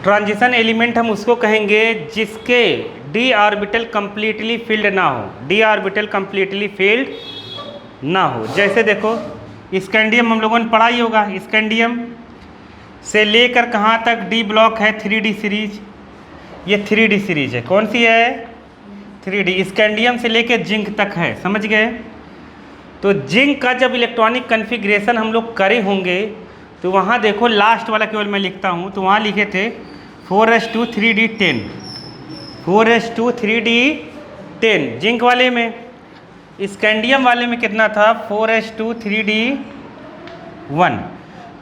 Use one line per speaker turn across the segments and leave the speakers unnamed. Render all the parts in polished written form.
Transition element हम उसको कहेंगे जिसके डी ऑर्बिटल कंप्लीटली फिल्ड ना हो, डी ऑर्बिटल कंप्लीटली फिल्ड ना हो। जैसे देखो स्कैंडियम हम लोगों ने पढ़ा ही होगा, स्कैंडियम से लेकर कहाँ तक डी ब्लॉक है 3D सीरीज, ये 3D सीरीज है। कौन सी है? 3D। स्कैंडियम से लेकर जिंक तक है, समझ गए। तो जिंक का जब इलेक्ट्रॉनिक कन्फिग्रेशन हम लोग करे होंगे तो वहाँ देखो लास्ट वाला केवल मैं लिखता हूँ, तो वहाँ लिखे थे 4s2 3d10, 4s2 3d10 zinc वाले में। स्कैंडियम वाले में कितना था? 4s2 3d1।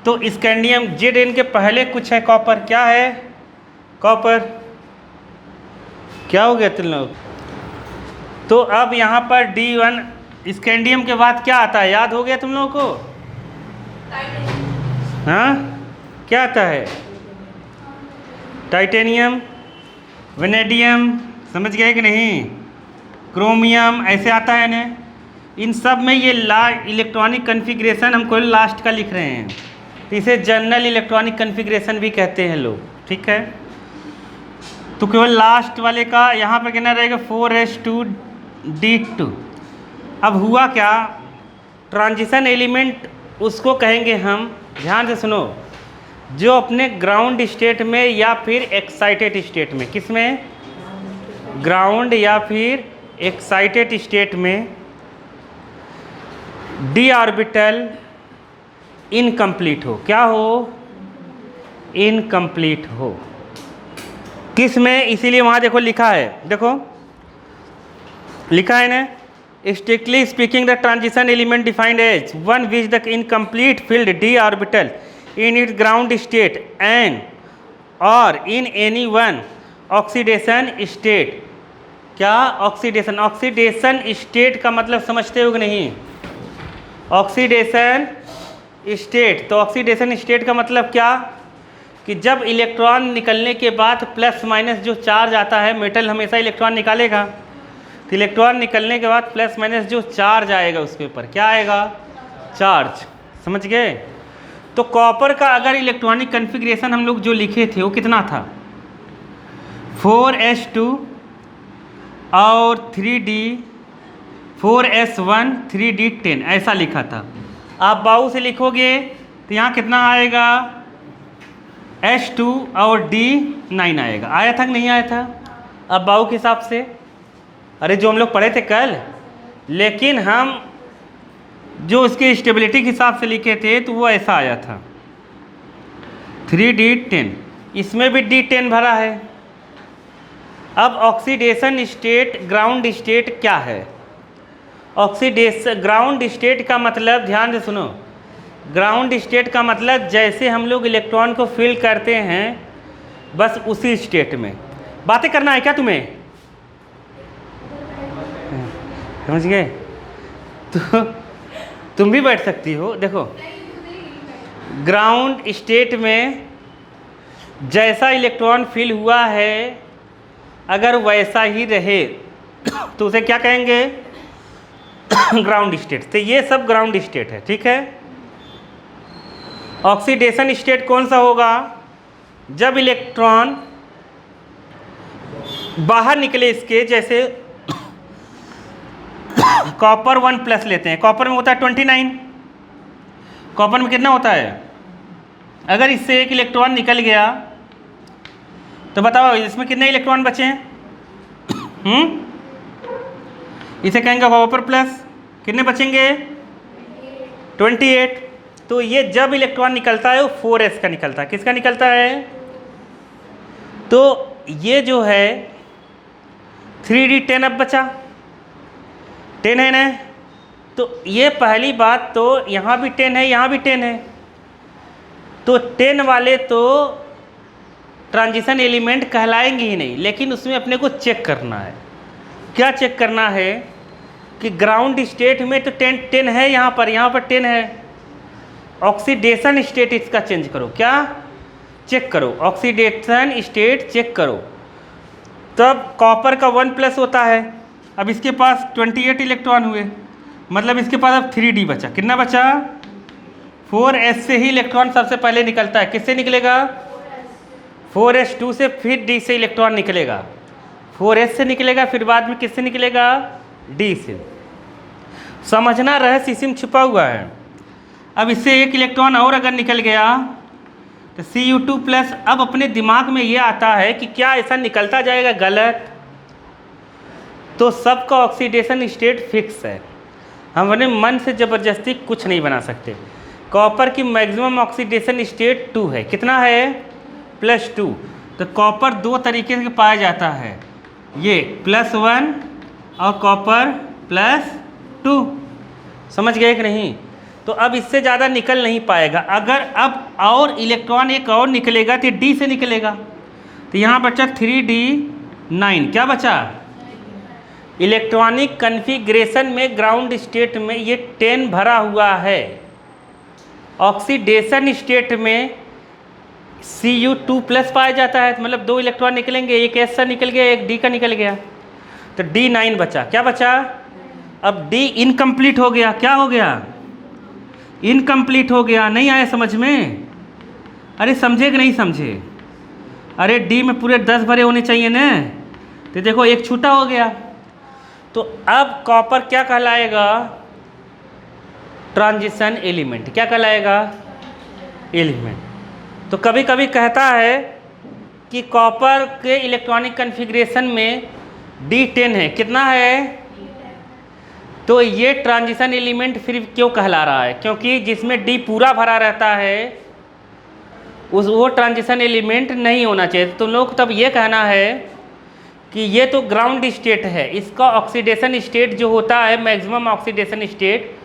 तो स्कैंडियम Zn के पहले कुछ है कॉपर, क्या है? कॉपर। क्या हो गया तुम लोग? तो अब यहाँ पर D1 स्कैंडियम के बाद क्या आता है, याद हो गया तुम लोगों को? हाँ, क्या आता है? टाइटेनियम, वेनेडियम, समझ गए कि नहीं? क्रोमियम, ऐसे आता है ना। इन सब में ये इलेक्ट्रॉनिक कन्फिग्रेशन हम केवल लास्ट का लिख रहे हैं, तो इसे जनरल इलेक्ट्रॉनिक कन्फिग्रेशन भी कहते हैं लोग, ठीक है। तो केवल लास्ट वाले का यहाँ पर कहना रहेगा 4s2d2। अब हुआ क्या? ट्रांजिशन एलिमेंट उसको कहेंगे हम, ध्यान से सुनो, जो अपने ग्राउंड स्टेट में या फिर एक्साइटेड स्टेट में, किस में? ग्राउंड या फिर एक्साइटेड स्टेट में डी ऑर्बिटल इनकम्प्लीट हो। क्या हो? इनकम्प्लीट हो। किस में? इसीलिए वहाँ देखो लिखा है, देखो लिखा है ना, strictly speaking the transition element defined as one which the incomplete field D orbital in its ground state and or in any one oxidation state। क्या? ऑक्सीडेशन। ऑक्सीडेशन स्टेट का मतलब समझते हो कि नहीं? ऑक्सीडेशन स्टेट, तो ऑक्सीडेशन स्टेट का मतलब क्या? कि जब इलेक्ट्रॉन निकलने के बाद प्लस माइनस जो चार्ज आता है, मेटल हमेशा इलेक्ट्रॉन निकालेगा, तो इलेक्ट्रॉन निकलने के बाद प्लस माइनस जो चार्ज आएगा उसके ऊपर क्या आएगा? चार्ज। समझ गए? तो कॉपर का अगर इलेक्ट्रॉनिक कन्फिग्रेशन हम लोग जो लिखे थे वो कितना था? 4s2 और 3d 4s1 3d10 ऐसा लिखा था। आप बाऊ से लिखोगे तो यहाँ कितना आएगा? s2 और d9 आएगा। आया था कि नहीं आया था? अब बाऊ के हिसाब से, अरे जो हम लोग पढ़े थे कल, लेकिन हम जो उसके स्टेबिलिटी के हिसाब से लिखे थे तो वो ऐसा आया था 3d10। इसमें भी d10 भरा है। अब ऑक्सीडेशन स्टेट, ग्राउंड स्टेट क्या है? ऑक्सीडेशन ग्राउंड स्टेट का मतलब, ध्यान से सुनो, ग्राउंड स्टेट का मतलब जैसे हम लोग इलेक्ट्रॉन को फिल करते हैं बस उसी स्टेट में। बातें करना है क्या तुम्हें? समझ गए? तो तुम भी बैठ सकती हो। देखो ग्राउंड स्टेट में जैसा इलेक्ट्रॉन फिल हुआ है अगर वैसा ही रहे तो उसे क्या कहेंगे? Ground state. तो ये सब ग्राउंड स्टेट है, ठीक है। ऑक्सीडेशन स्टेट कौन सा होगा? जब इलेक्ट्रॉन बाहर निकले इसके, जैसे कॉपर 1+ लेते हैं, कॉपर में होता है 29। कॉपर में कितना होता है? अगर इससे एक इलेक्ट्रॉन निकल गया तो बताओ इसमें कितने इलेक्ट्रॉन बचे हैं? इसे कहेंगे कॉपर प्लस, कितने बचेंगे? 28। तो ये जब इलेक्ट्रॉन निकलता है वो 4s का निकलता है। किसका निकलता है? तो ये जो है 3d10 अब बचा 10 है ना। तो ये पहली बात, तो यहाँ भी 10 है, यहाँ भी 10 है, तो 10 वाले तो ट्रांजिशन एलिमेंट कहलाएंगे ही नहीं। लेकिन उसमें अपने को चेक करना है। क्या चेक करना है? कि ग्राउंड स्टेट में तो 10 है, यहाँ पर 10 है। ऑक्सीडेशन स्टेट इसका चेंज करो। क्या चेक करो? ऑक्सीडेशन स्टेट चेक करो। तब कॉपर का 1+ होता है। अब इसके पास 28 इलेक्ट्रॉन हुए, मतलब इसके पास अब 3d बचा। कितना बचा? 4s से ही इलेक्ट्रॉन सबसे पहले निकलता है। किससे निकलेगा? 4s2 से फिर D से इलेक्ट्रॉन निकलेगा, 4s से निकलेगा, फिर बाद में किससे निकलेगा, D से। समझना रहस्य इसी में छुपा हुआ है। अब इससे एक इलेक्ट्रॉन और अगर निकल गया तो Cu2+। अब अपने दिमाग में ये आता है कि क्या ऐसा निकलता जाएगा, गलत। तो सबका ऑक्सीडेशन स्टेट फिक्स है, हम अपने मन से ज़बरदस्ती कुछ नहीं बना सकते। कॉपर की मैक्सिमम ऑक्सीडेशन स्टेट 2 है, कितना है, +2। तो कॉपर दो तरीके से पाया जाता है, ये +1 और कॉपर +2। समझ गए कि नहीं। तो अब इससे ज़्यादा निकल नहीं पाएगा। अगर अब और इलेक्ट्रॉन एक और निकलेगा तो D से निकलेगा। तो यहाँ बचा 3D9, क्या बचा, इलेक्ट्रॉनिक कन्फिग्रेशन में ग्राउंड स्टेट में ये 10 भरा हुआ है। ऑक्सीडेशन स्टेट में Cu2+ पाया जाता है, मतलब 2 इलेक्ट्रॉन निकलेंगे, एक S से निकल गया, एक D का निकल गया, तो D9 बचा। क्या बचा, अब D इनकम्प्लीट हो गया। क्या हो गया, इनकम्प्लीट हो गया। नहीं आया समझ में, अरे समझे कि नहीं समझे। अरे D में पूरे 10 भरे होने चाहिए ना, तो देखो एक छूटा हो गया। तो अब कॉपर क्या कहलाएगा, ट्रांजिशन एलिमेंट। क्या कहलाएगा, एलिमेंट। तो कभी कभी कहता है कि कॉपर के इलेक्ट्रॉनिक कन्फिग्रेशन में D10 है, कितना है, तो ये ट्रांजिशन एलिमेंट फिर क्यों कहला रहा है, क्योंकि जिसमें D पूरा भरा रहता है वो ट्रांजिशन एलिमेंट नहीं होना चाहिए। तो लोग तब ये कहना है कि ये तो ग्राउंड स्टेट है, इसका ऑक्सीडेशन स्टेट जो होता है, मैक्सिमम ऑक्सीडेशन स्टेट,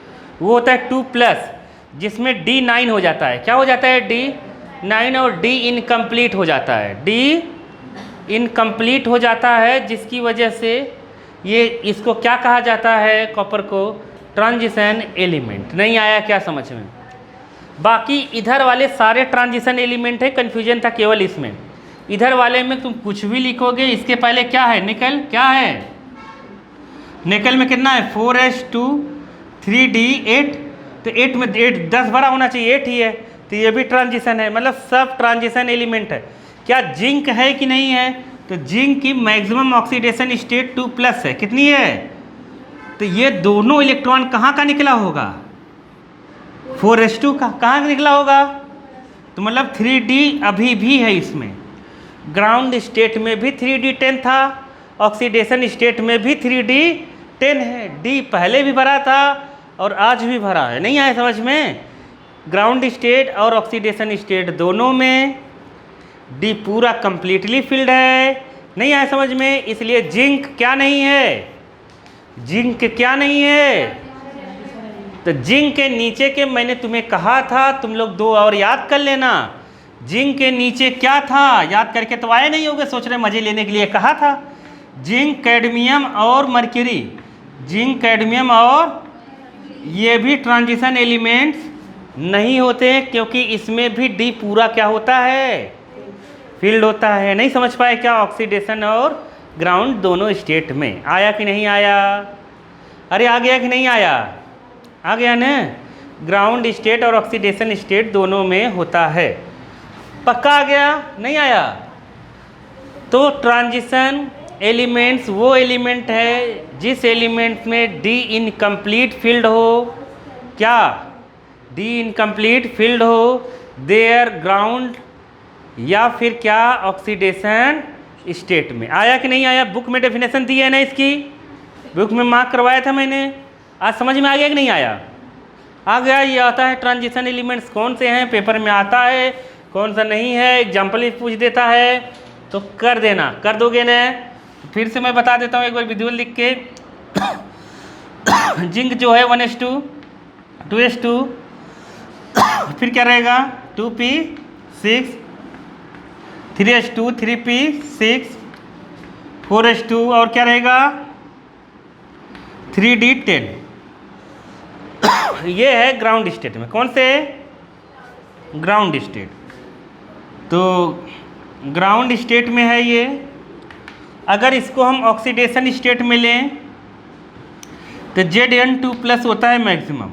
वो होता है 2+, जिसमें D9 हो जाता है। क्या हो जाता है, D9, और D इनकम्प्लीट हो जाता है, D इनकम्प्लीट हो जाता है, जिसकी वजह से ये इसको क्या कहा जाता है, कॉपर को ट्रांजिशन एलिमेंट। नहीं आया क्या समझ में। बाकी इधर वाले सारे ट्रांजिशन एलिमेंट है, कन्फ्यूजन था केवल इसमें। इधर वाले में तुम कुछ भी लिखोगे, इसके पहले क्या है, निकल। क्या है, निकल में कितना है, 4s2 3d8, तो 8 में 10 भरा होना चाहिए, 8 ही है, तो ये भी ट्रांजिशन है, मतलब सब ट्रांजिशन एलिमेंट है। क्या जिंक है कि नहीं है, तो जिंक की मैक्सिमम ऑक्सीडेशन स्टेट 2+ है, कितनी है, तो ये दोनों इलेक्ट्रॉन कहाँ का निकला होगा, 4s2 का। कहाँ का निकला होगा, तो मतलब 3D अभी भी है इसमें। ग्राउंड स्टेट में भी 3D10 था, ऑक्सीडेशन स्टेट में भी 3D10 है। D पहले भी भरा था और आज भी भरा है। नहीं आया समझ में। ग्राउंड स्टेट और ऑक्सीडेशन स्टेट दोनों में D पूरा कंप्लीटली फिल्ड है। नहीं आया समझ में। इसलिए जिंक क्या नहीं है, जिंक क्या नहीं है, तो जिंक के नीचे के मैंने तुम्हें कहा था, तुम लोग 2 और याद कर लेना। जिंक के नीचे क्या था, याद करके तो आए नहीं होगे, सोच रहे मजे लेने के लिए कहा था। जिंक, कैडमियम और मर्क्यूरी, जिंक, कैडमियम और ये भी ट्रांजिशन एलिमेंट्स नहीं होते, क्योंकि इसमें भी D पूरा क्या होता है, फील्ड होता है। नहीं समझ पाए क्या, ऑक्सीडेशन और ग्राउंड दोनों स्टेट में। आया कि नहीं आया, अरे आ गया कि नहीं आया, आ गया ना। ग्राउंड स्टेट और ऑक्सीडेशन स्टेट दोनों में होता है। पक्का आ गया, नहीं आया। तो ट्रांजिशन एलिमेंट्स वो एलिमेंट है जिस एलिमेंट में D इनकम्प्लीट फील्ड हो। क्या, D इनकम्प्लीट फील्ड हो, देयर ग्राउंड या फिर क्या, ऑक्सीडेशन स्टेट में। आया कि नहीं आया, बुक में डेफिनेशन दी है ना इसकी, बुक में मार्क करवाया था मैंने। आज समझ में आ गया कि नहीं आया, आ गया। ये आता है ट्रांजिशन एलिमेंट्स कौन से हैं, पेपर में आता है, कौन सा नहीं है, एग्जाम्पल भी पूछ देता है, तो कर देना, कर दोगे ना। फिर से मैं बता देता हूँ एक बार विजुअल लिख के। जिंक जो है 1s2 2s2, फिर क्या रहेगा 2p6, 3s2 3p6, 4s2 और क्या रहेगा 3d10। ये है ग्राउंड स्टेट में। कौन से, ग्राउंड स्टेट। तो ग्राउंड स्टेट में है ये। अगर इसको हम ऑक्सीडेशन स्टेट में लें तो Zn2+ होता है मैक्सिमम।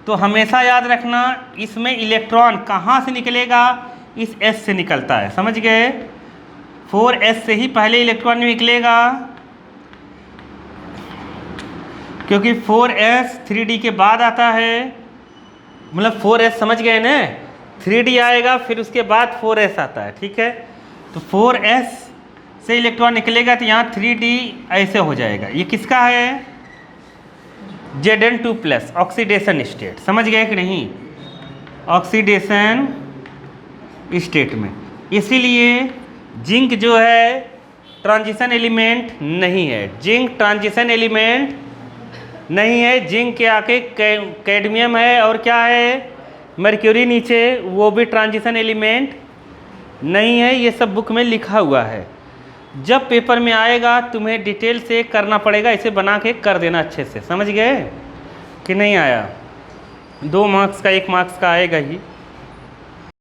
तो हमेशा याद रखना, इसमें इलेक्ट्रॉन कहाँ से निकलेगा, इस S से निकलता है, समझ गए। 4s से ही पहले इलेक्ट्रॉन निकलेगा, क्योंकि 4s 3d के बाद आता है, मतलब 4s समझ गए ना, 3d आएगा फिर उसके बाद 4s आता है, ठीक है। तो 4s से इलेक्ट्रॉन निकलेगा तो यहाँ 3d ऐसे हो जाएगा। ये किसका है? Zn2+, ऑक्सीडेशन स्टेट, समझ गए कि नहीं, ऑक्सीडेशन स्टेट में। इसीलिए जिंक जो है ट्रांजिशन एलिमेंट नहीं है, जिंक ट्रांजिशन एलिमेंट नहीं है। जिंक के आके कैडमियम है और क्या है, मर्क्यूरी नीचे, वो भी ट्रांजिशन एलिमेंट नहीं है। ये सब बुक में लिखा हुआ है। जब पेपर में आएगा तुम्हें डिटेल से करना पड़ेगा, इसे बना के कर देना अच्छे से, समझ गए कि नहीं आया। 2 मार्क्स का 1 मार्क्स का आएगा ही।